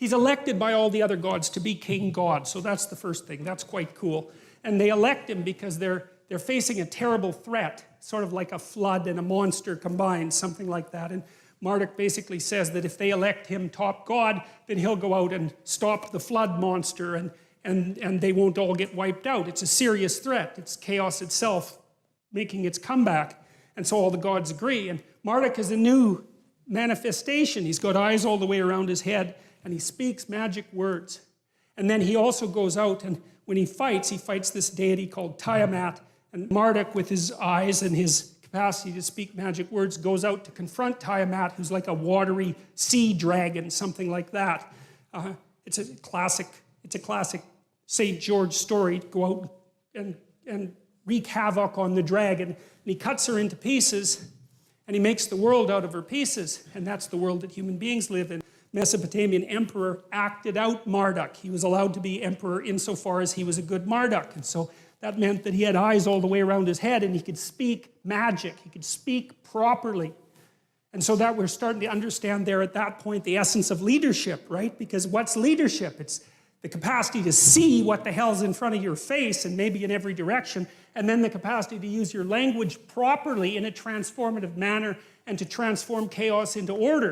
he's elected by all the other gods to be king god. So that's the first thing. That's quite cool. And they elect him because they're facing a terrible threat, sort of like a flood and a monster combined, something like that. And Marduk basically says that if they elect him top god, then he'll go out and stop the flood monster and they won't all get wiped out. It's a serious threat. It's chaos itself making its comeback. And so all the gods agree. And Marduk is a new manifestation. He's got eyes all the way around his head and he speaks magic words. And then he also goes out and when he fights this deity called Tiamat. And Marduk, with his eyes and his capacity to speak magic words, goes out to confront Tiamat, who's like a watery sea dragon, something like that. It's a classic St. George story, to go out and wreak havoc on the dragon. And he cuts her into pieces, and he makes the world out of her pieces. And that's the world that human beings live in. Mesopotamian emperor acted out Marduk. He was allowed to be emperor insofar as he was a good Marduk. And so that meant that he had eyes all the way around his head and he could speak magic. He could speak properly. And so that we're starting to understand there at that point the essence of leadership, right? Because what's leadership? It's the capacity to see what the hell's in front of your face and maybe in every direction, and then the capacity to use your language properly in a transformative manner and to transform chaos into order.